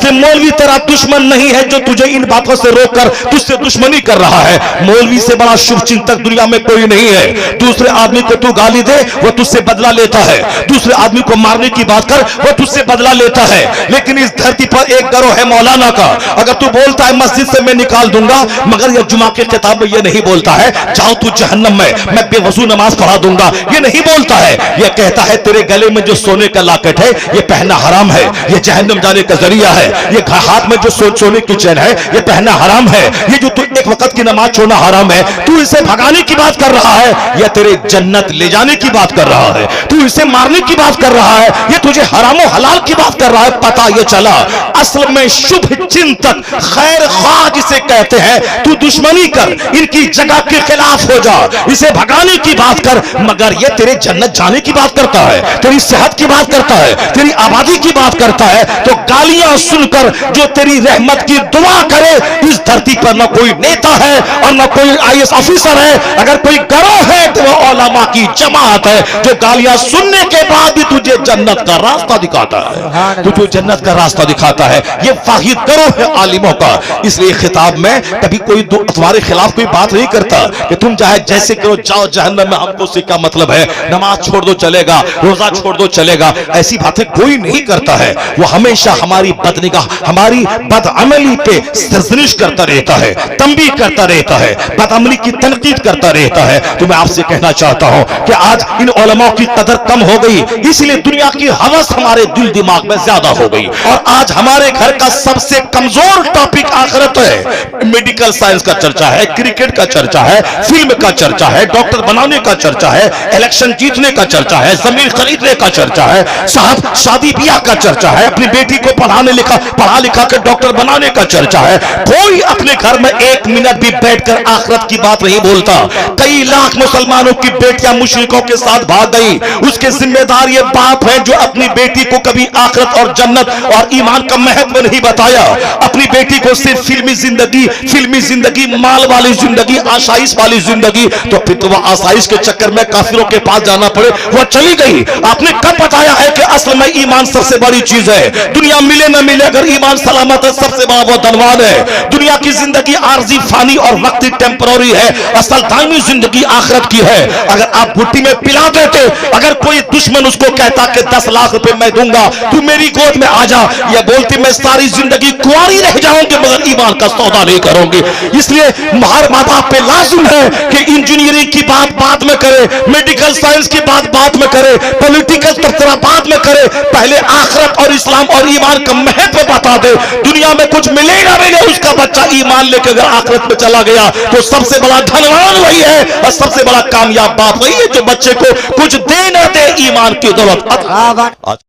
कि मौलवी तेरा दुश्मन नहीं है जो तुझे इन बातों से रोककर तुझसे दुश्मनी कर रहा है। मौलवी से बड़ा शुभ चिंतक दुनिया में कोई नहीं है। दूसरे आदमी को तू गाली दे वो तुझसे बदला लेता है, दूसरे आदमी को मारने की बात कर वो तुझसे बदला लेता है। लेकिन इस धरती पर एक गिरोह है मौलाना का, अगर तू बोलता है मस्जिद से मैं निकाल दूंगा, मगर ये जुमा के खिताब में ये नहीं बोलता है जाओ तू जहन्नम में, मैं बेवजू नमाज पढ़ा दूंगा, ये नहीं बोलता है। ये कहता है तेरे गले में जो सोने का लॉकेट है ये पहनना हराम है, ये जहन्नम जाने का जरिया है। ये हाथ में जो सोने की चैन है ये पहनना हराम है। ये जो तू एक वक्त की नमाज छोड़ना हराम है, तू इसे भगाने की बात कर रहा है या तेरे जन्नत ले जाने की बात कर रहा है? तू इसे मारने की बात कर रहा है, ये तुझे हराम और हलाल की बात कर रहा है। पता ये चला असल में शुभ चिंतक खैर ख्वाह जिसे कहते हैं, तू दुश्मनी कर, इनकी जगह के खिलाफ हो जा, इसे भगाने की बात कर, मगर ये तेरे जन्नत जाने की बात करता है, तेरी सेहत की बात करता है, तेरी आबादी की बात करता है। तो गालियां सुनकर जो तेरी रहमत की दुआ करे, इस धरती पर न कोई नेता है और न कोई आईएएस ऑफिसर है। अगर कोई गिरोह है तो वो उलमा की जमात है जो गालियां सुनने के बाद भी तुझे जन्नत का रास्ता दिखाता है, तुझे जन्नत का रास्ता दिखाता है। ये वाहिद गिरोह है आलिमों का। इसलिए खिताब में कभी कोई तुम्हारे खिलाफ कोई बात नहीं करता कि तुम चाहे जैसे करो जाओ जहन्नम में, हमको उससे क्या मतलब है, नमाज छोड़ दो चलेगा, रोजा छोड़ दो चलेगा, ऐसी बातें कोई नहीं करता है। वो हमेशा हमारी बदनिगाह, हमारी बदअमली पे सरजनिश करता रहता है, तंबीह करता रहता है, बदअमली की तनकीद करता रहता है। तो मैं आपसे कहना चाहता हूं कि आज इन उलमा की कदर कम हो गई, इसलिए दुनिया की हवस हमारे दिल दिमाग में ज्यादा हो गई। और आज हमारे घर का सबसे कमजोर टॉपिक आखिरत है। मेडिकल साइंस का चर्चा है, क्रिकेट का चर्चा है, फिल्म का चर्चा है, डॉक्टर बनाने का चर्चा है, इलेक्शन जीतने का चर्चा है, जमीन खरीदने का चर्चा है, साहब शादी ब्याह का चर्चा है, अपनी बेटी को पढ़ा लिखा कर डॉक्टर बनाने का चर्चा है। कोई अपने घर में एक मिनट भी बैठकर आखिरत की बात नहीं बोलता। कई लाख मुसलमानों की बेटियां मुशरिकों के साथ भाग गई, उसके जिम्मेदार ये बाप है जो अपनी बेटी को कभी आखिरत और जन्नत और ईमान का महत्व नहीं बताया। अपनी बेटी को सिर्फ फिल्मी जिंदगी, माल वाली जिंदगी, आसाइश वाली जिंदगी, तो फिर तो वह आसाइश के चक्कर में काफिरों के पास जाना पड़े, वह चली गई। आपने कब बताया है कि असल में ईमान सबसे बड़ी चीज है? दुनिया मिले न मिले, अगर ईमान सलामत है सबसे बड़ा वो धनवान है। दुनिया की जिंदगी आर्जी, फानी और वक्ती टेम्पररी है, असल दायमी जिंदगी आखिरत की है। अगर आप भुट्टी में पिला देते, अगर कोई दुश्मन उसको कहता कि 10 लाख रुपए मैं दूंगा, तू मेरी गोद में आ जा, या बोलती मैं सारी जिंदगी कुंवारी रह जाऊंगी मगर ईमान का सौदा नहीं करूंगी। इसलिए हर माँ बाप पे लाजिम है कि इंजीनियरिंग की बात बाद में करे, मेडिकल साइंस की बात बाद में करे, पॉलिटिकल तबसरा बाद में करे, पहले आखिरत और इस्लाम और ईमान का महत्व बता दे। दुनिया में कुछ मिले ना मिले, उसका बच्चा ईमान लेकर अगर आखिरत में चला गया तो सबसे बड़ा धनवान वही है और सबसे बड़ा कामयाब बाप वही है जो बच्चे को कुछ दे ना दे ईमान की दौलत।